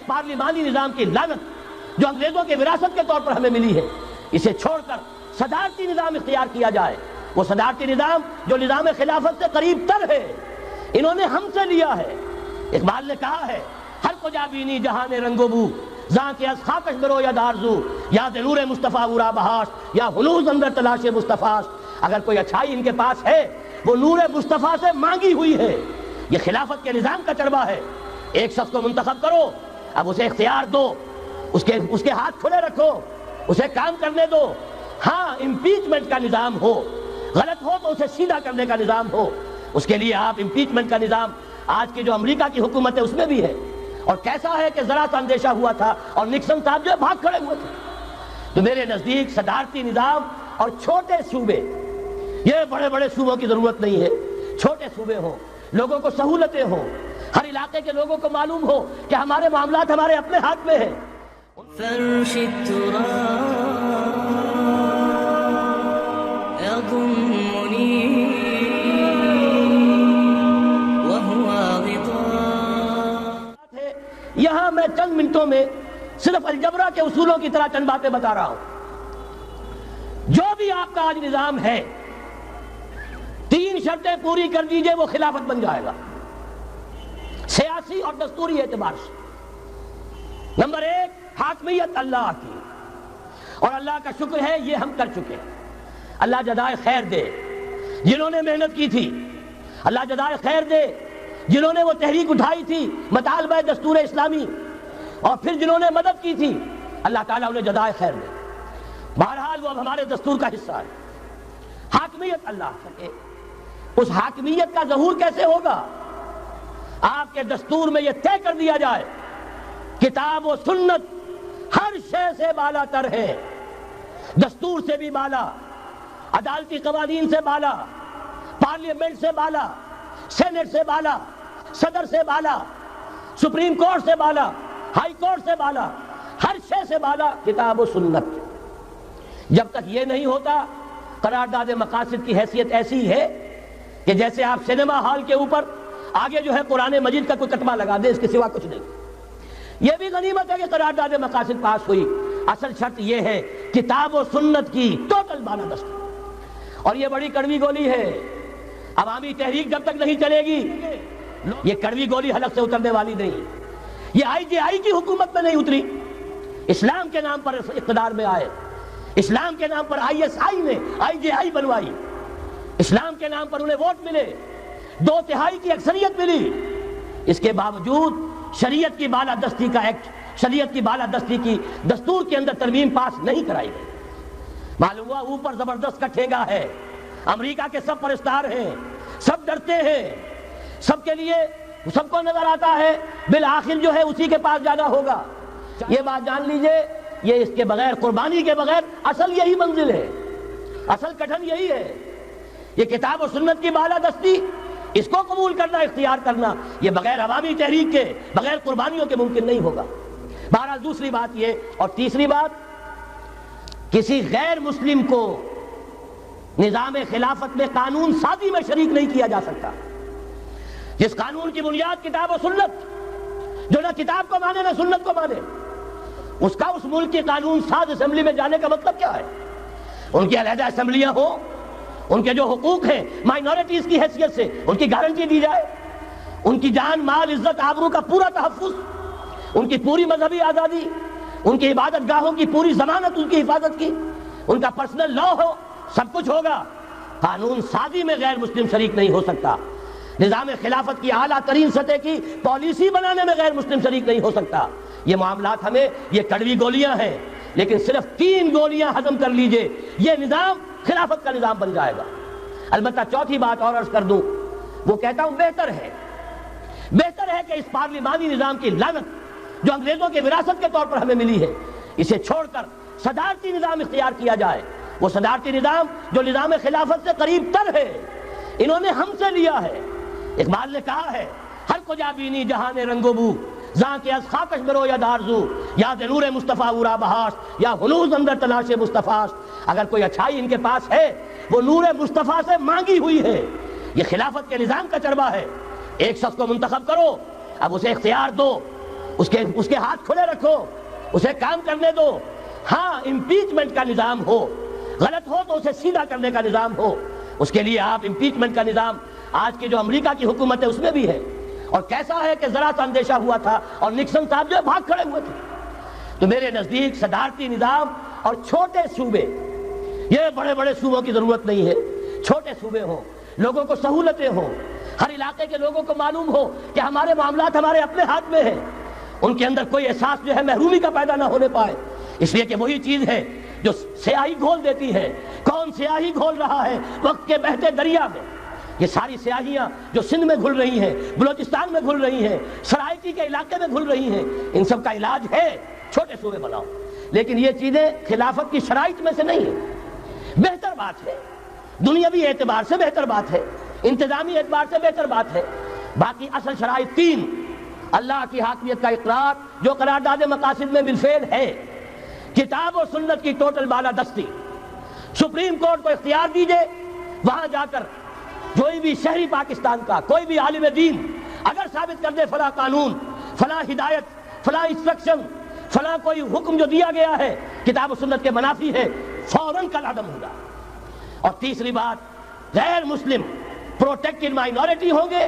اس پارلیمانی نظام کی لعنت جو انگریزوں کے وراثت کے طور پر ہمیں ملی ہے، اسے چھوڑ کر صدارتی نظام اختیار کیا جائے، وہ صدارتی نظام جو نظام خلافت سے قریب تر ہے، انہوں نے ہم سے لیا ہے۔ اقبال نے کہا ہے ہر کجا بینی جہان رنگ و بو، زاں کے از خاکش برو یا دارزو، یا ضرور مصطفیٰ اورا بہاش، یا ہنوز اندر تلاش مصطفیٰ۔ اگر کوئی اچھائی ان کے پاس ہے وہ نور مصطفیٰ سے مانگی ہوئی ہے۔ یہ خلافت کے نظام کا چربا ہے۔ ایک شخص کو منتخب کرو، اب اسے اختیار دو، اس کے ہاتھ کھلے رکھو، اسے کام کرنے دو۔ ہاں امپیچمنٹ کا نظام ہو، غلط ہو تو اسے سیدھا کرنے کا نظام ہو، اس کے لیے آپ امپیچمنٹ کا نظام آج کی جو امریکہ کی حکومت ہے اس میں بھی ہے۔ اور کیسا ہے کہ ذرا سا اندیشہ ہوا تھا اور نکسن صاحب جو بھاگ کھڑے ہوئے تھے۔ تو میرے نزدیک صدارتی نظام اور چھوٹے صوبے، یہ بڑے بڑے صوبوں کی ضرورت نہیں ہے، چھوٹے صوبے ہوں، لوگوں کو سہولتیں ہوں، ہر علاقے کے لوگوں کو معلوم ہو کہ ہمارے معاملات ہمارے اپنے ہاتھ میں ہیں۔ فرش التراب يضمني وهو غطاء۔ یہاں میں چند منٹوں میں صرف الجبرا کے اصولوں کی طرح چند باتیں بتا رہا ہوں۔ جو بھی آپ کا آج نظام ہے، 3 شرطیں پوری کر دیجئے وہ خلافت بن جائے گا، سیاسی اور دستوری اعتبار سے۔ نمبر 1 حاکمیت اللہ کی، اور اللہ کا شکر ہے یہ ہم کر چکے ہیں۔ اللہ جزائے خیر دے جنہوں نے محنت کی تھی، اللہ جزائے خیر دے جنہوں نے وہ تحریک اٹھائی تھی مطالبہ دستور اسلامی، اور پھر جنہوں نے مدد کی تھی، اللہ تعالیٰ انہیں جزائے خیر دے۔ بہرحال وہ اب ہمارے دستور کا حصہ ہے۔ حاکمیت اللہ کی، اس حاکمیت کا ظہور کیسے ہوگا؟ آپ کے دستور میں یہ طے کر دیا جائے کتاب و سنت ہر شے سے بالا تر ہے، دستور سے بھی بالا، عدالتی قوانین سے بالا، پارلیمنٹ سے بالا، سینٹ سے بالا، صدر سے بالا، سپریم کورٹ سے بالا، ہائی کورٹ سے بالا، ہر شے سے بالا کتاب و سنت۔ جب تک یہ نہیں ہوتا، قرارداد مقاصد کی حیثیت ایسی ہے کہ جیسے آپ سینما ہال کے اوپر آگے جو ہے قرآن مجید کا کوئی کتبہ لگا دے، اس کے سوا کچھ نہیں۔ یہ بھی غنیمت ہے کہ قرارداد مقاصد پاس ہوئی، اصل شرط یہ ہے کتاب و سنت کی ٹوٹل بالادستی۔ اور یہ بڑی کڑوی گولی ہے، عوامی تحریک جب تک نہیں چلے گی یہ کڑوی گولی حلق سے اترنے والی نہیں۔ یہ IJI کی حکومت میں نہیں اتری، اسلام کے نام پر اقتدار میں آئے، اسلام کے نام پر ISI نے IJI بنوائی، اسلام کے نام پر انہیں ووٹ ملے، 2/3 کی اکثریت ملی، اس کے باوجود شریعت کی بالادستی کا ایکٹ، شریعت کی بالادستی کی دستور کے اندر ترمیم پاس نہیں کرائی گئی۔ معلوم ہوا اوپر زبردست کا ٹھیکہ ہے، امریکہ کے سب پرستار ہیں، سب ڈرتے ہیں، سب کے لیے سب کو نظر آتا ہے بالآخر جو ہے اسی کے پاس جانا ہوگا۔ یہ بات جان لیجئے، یہ اس کے بغیر، قربانی کے بغیر اصل یہی منزل ہے، اصل کٹھن یہی ہے۔ یہ کتاب و سنت کی بالادستی، اس کو قبول کرنا، اختیار کرنا، یہ بغیر عوامی تحریک کے، بغیر قربانیوں کے ممکن نہیں ہوگا۔ بہرحال دوسری بات یہ، اور تیسری بات، کسی غیر مسلم کو نظام خلافت میں قانون سازی میں شریک نہیں کیا جا سکتا۔ جس قانون کی بنیاد کتاب و سنت، جو نہ کتاب کو مانے نہ سنت کو مانے، اس کا اس ملک کی قانون ساز اسمبلی میں جانے کا مطلب کیا ہے؟ ان کی علیحدہ اسمبلیاں ہوں، ان کے جو حقوق ہیں مائنورٹیز کی حیثیت سے ان کی گارنٹی دی جائے، ان کی جان، مال، عزت، آبرو کا پورا تحفظ، ان کی پوری مذہبی آزادی، ان کی عبادت گاہوں کی پوری ضمانت، ان کی حفاظت کی، ان کا پرسنل لا ہو، سب کچھ ہوگا۔ قانون سازی میں غیر مسلم شریک نہیں ہو سکتا، نظام خلافت کی اعلیٰ ترین سطح کی پالیسی بنانے میں غیر مسلم شریک نہیں ہو سکتا۔ یہ معاملات ہمیں، یہ کڑوی گولیاں ہیں، لیکن صرف 3 گولیاں ہضم کر لیجئے، یہ نظام خلافت کا نظام بن جائے گا۔ البتہ چوتھی بات اور عرض کر دوں، وہ کہتا ہوں بہتر ہے کہ اس پارلیمانی نظام کی لعنت جو انگریزوں کے وراثت کے طور پر ہمیں ملی ہے، اسے چھوڑ کر صدارتی نظام اختیار کیا جائے، وہ صدارتی نظام جو نظام خلافت سے قریب تر ہے، انہوں نے ہم سے لیا ہے۔ اقبال نے کہا ہے ہر کجا بینی جہان رنگ و بو، زاں کے از خاکش برو یا دارزو، یا ضرور مصطفیٰ اورا بہاش، یا ہنوز اندر تلاش مصطفیٰ۔ اگر کوئی اچھائی ان کے پاس ہے وہ نور مصطفیٰ سے مانگی ہوئی ہے۔ یہ خلافت کے نظام کا چربا ہے۔ ایک شخص کو منتخب کرو، اب اسے اختیار دو، اس کے ہاتھ کھلے رکھو، اسے کام کرنے دو. ہاں امپیچمنٹ کا نظام ہو، غلط ہو تو اسے سیدھا کرنے کا نظام ہو. اس کے لیے آپ امپیچمنٹ کا نظام آج کی جو امریکہ کی حکومت ہے اس میں بھی ہے. اور کیسا ہے کہ ذرا سا اندیشہ ہوا تھا اور نکسن صاحب جو ہے بھاگ کھڑے ہوئے تھے. تو میرے نزدیک صدارتی نظام اور چھوٹے صوبے، یہ بڑے بڑے صوبوں کی ضرورت نہیں ہے، چھوٹے صوبے ہوں، لوگوں کو سہولتیں ہوں، ہر علاقے کے لوگوں کو معلوم ہو کہ ہمارے معاملات ہمارے اپنے ہاتھ میں ہیں، ان کے اندر کوئی احساس جو ہے محرومی کا پیدا نہ ہونے پائے. اس لیے کہ وہی چیز ہے جو سیاہی گھول دیتی ہے. کون سیاہی گھول رہا ہے وقت کے بہتے دریا میں؟ یہ ساری سیاہیاں جو سندھ میں گھل رہی ہیں، بلوچستان میں گھل رہی ہیں، سرائکی کے علاقے میں گھل رہی ہیں، ان سب کا علاج ہے چھوٹے صوبے بناؤ. لیکن یہ چیزیں خلافت کی شرائط میں سے نہیں ہیں. بہتر بات ہے، دنیاوی اعتبار سے بہتر بات ہے، انتظامی اعتبار سے بہتر بات ہے. باقی اصل شرائط 3: اللہ کی حاکمیت کا اقرار جو قرارداد مقاصد میں بالفعل ہے، کتاب و سنت کی ٹوٹل بالادستی. سپریم کورٹ کو اختیار دیجئے، وہاں جا کر کوئی بھی شہری پاکستان کا کوئی بھی عالم دین اگر ثابت کر دے فلاں قانون، فلاں ہدایت، فلاں انسٹرکشن، فلاں کوئی حکم جو دیا گیا ہے کتاب و سنت کے منافی ہے، فوراً کل عدم ہوگا. اور تیسری بات، غیر مسلم پروٹیکٹڈ مائنورٹی ہوں گے،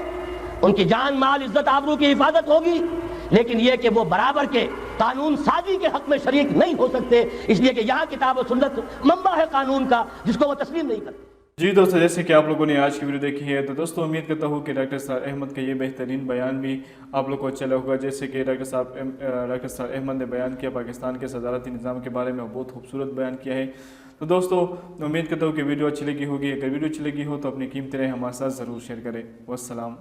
ان کی جان مال عزت آبرو کی حفاظت ہوگی، لیکن یہ کہ وہ برابر کے قانون سازی کے حق میں شریک نہیں ہو سکتے، اس لیے کہ یہاں کتاب و سنت منبع ہے قانون کا جس کو وہ تسلیم نہیں کرتے. جی دوستو، جیسے کہ آپ لوگوں نے آج کی ویڈیو دیکھی ہے تو دوستو امید کرتا ہوں کہ ڈاکٹر سار احمد کا یہ بہترین بیان بھی آپ لوگ کو اچھا لگا ہوگا. جیسے کہ ڈاکٹر سار احمد نے بیان کیا پاکستان کے صدارتی نظام کے بارے میں، بہت خوبصورت بیان کیا ہے. تو دوستو امید کرتا ہوں کہ ویڈیو اچھی لگی ہوگی. اگر ویڈیو اچھی لگی ہو تو اپنی قیمتی رائے ہمارے ساتھ ضرور شیئر کریں. والسلام.